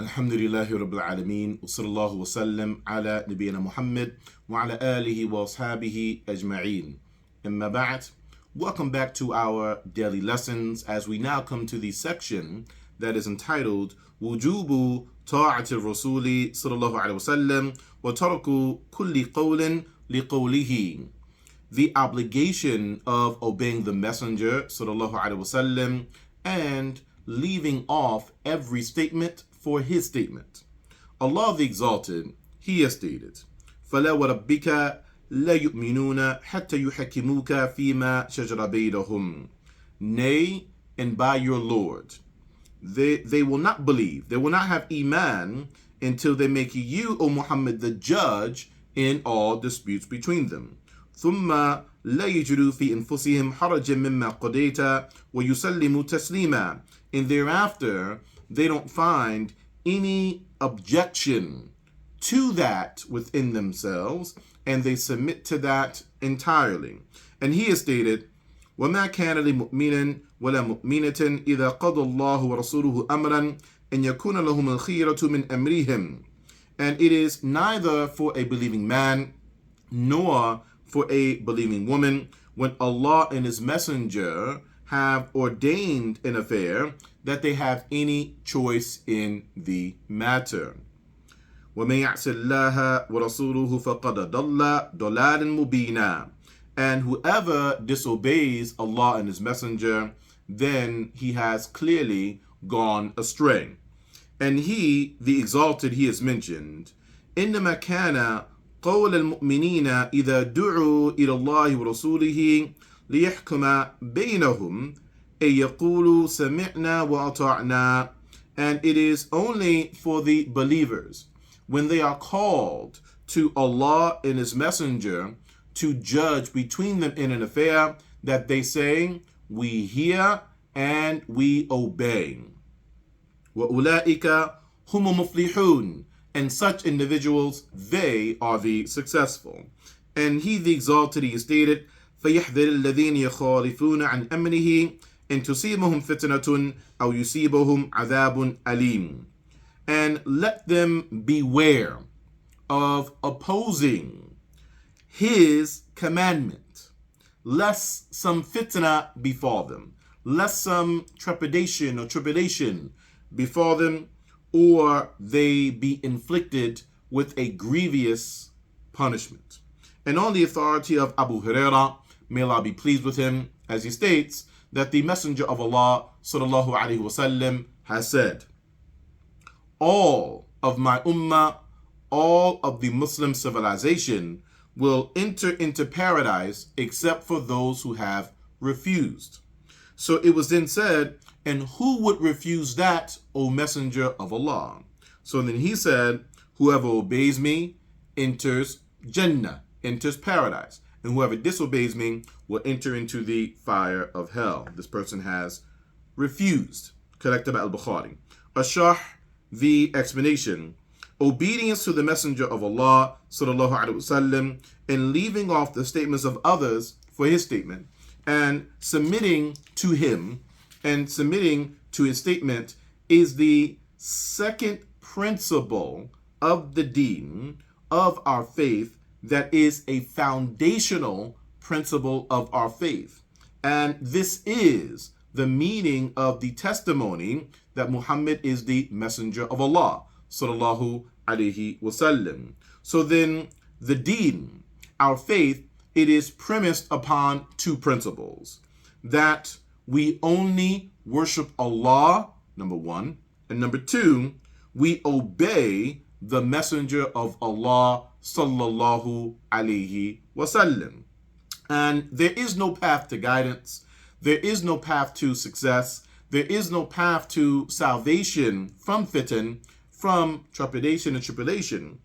Alhamdulillahi Rabbil Alameen, wa sallallahu wa sallam ala nabiyyina Muhammad wa ala alihi wa ashabihi ajma'een. Amma ba'd. Welcome back to our daily lessons as we now come to the section that is entitled Wujubu Ta'ati Rasuli sallallahu alayhi wa sallam wa taraku kulli qawlin li qawlihi. The obligation of obeying the Messenger sallallahu alaihi wasallam and leaving off every statement for his statement. Allah the Exalted, He has stated, فَلَا وَرَبِّكَ لَا يُؤْمِنُونَ حَتَّى يُحَكِّمُوكَ فِيمَا شَجَرَ بَيْنَهُمْ. Nay, and by your Lord, they will not believe, they will not have iman until they make you, O Muhammad, the judge in all disputes between them. ثم لا يجدوا في أنفسهم حرجا مما قضيت ويسلموا تسليما. And thereafter, they don't find any objection to that within themselves, and they submit to that entirely. And he has stated, وَمَا كَانَ لِمُؤْمِنٍ وَلَا مُؤْمِنَةٍ إِذَا قَضَى اللَّهُ وَرَسُولُهُ أَمْرًا أَنْ يَكُونَ لَهُمُ الْخِيرَةُ مِنْ أَمْرِهِمْ. And it is neither for a believing man nor for a believing woman, when Allah and His Messenger have ordained an affair, that they have any choice in the matter. وَمَن يَعْصِ اللَّهَ وَرَسُولُهُ فَقَدْ ضَلَّ ضَلَالًا مُبِينًا. And whoever disobeys Allah and His Messenger, then he has clearly gone astray. And He, the Exalted, He has mentioned, إِنَّمَا كَانَ قول المؤمنين إذا دعوا إلى الله ورسوله ليحكم بينهم أن يقولوا سمعنا وأطعنا. And it is only for the believers when they are called to Allah and His Messenger to judge between them in an affair that they say, we hear and we obey. وَأُولَٰئِكَ هُمُ مُفْلِحُونَ. And such individuals, they are the successful. And He, the Exalted, He stated, فَيَحْذَرِ الَّذِينَ يَخَالِفُونَ عَنْ أَمْرِهِ إِن تُصِيبَهُمْ فِتْنَةٌ أَوْ يُصِيبَهُمْ عَذَابٌ أَلِيمٌ. And let them beware of opposing His commandment, lest some fitna befall them, lest some trepidation or tribulation befall them, or they be inflicted with a grievous punishment. And on the authority of Abu Hurairah, may Allah be pleased with him, as he states that the Messenger of Allah sallallahu alaihi wasallam has said, all of my ummah, all of the Muslim civilization will enter into paradise except for those who have refused. So it was then said, and who would refuse that, O Messenger of Allah? So then he said, whoever obeys me enters Jannah, enters paradise. And whoever disobeys me will enter into the fire of hell. This person has refused. Collected by Al-Bukhari. Asharh, the explanation. Obedience to the Messenger of Allah sallallahu alaihi wasallam and leaving off the statements of others for his statement and submitting to him and submitting to his statement is the second principle of the deen, of our faith, that is a foundational principle of our faith. And this is the meaning of the testimony that Muhammad is the Messenger of Allah sallallahu alaihi wasallam. So then the deen, our faith, it is premised upon two principles: that we only worship Allah, number one, and number two, we obey the Messenger of Allah sallallahu alaihi wasallam. And there is no path to guidance, there is no path to success, there is no path to salvation from fitan, from trepidation and tribulation,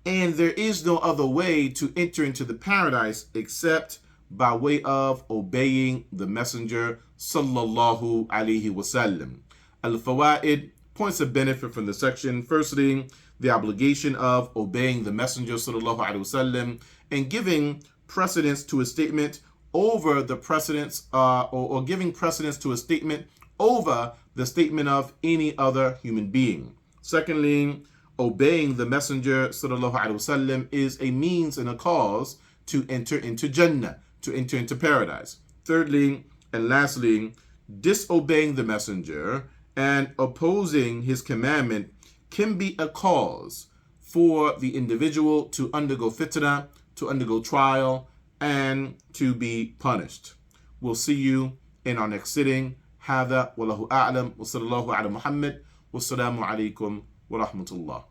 and there is no other way to enter into the paradise except by way of obeying the Messenger sallallahu alaihi wasallam. Al-Fawaid, points of benefit from the section. Firstly, the obligation of obeying the Messenger sallallahu alaihi wasallam and giving precedence to a statement over the precedence, or giving precedence to a statement over the statement of any other human being. Secondly, obeying the Messenger sallallahu alaihi wasallam is a means and a cause to enter into Jannah, to enter into paradise. Thirdly, and lastly, disobeying the Messenger and opposing his commandment can be a cause for the individual to undergo fitna, to undergo trial, and to be punished. We'll see you in our next sitting. هذا والله أعلم وصلى الله على محمد والسلام عليكم ورحمة الله.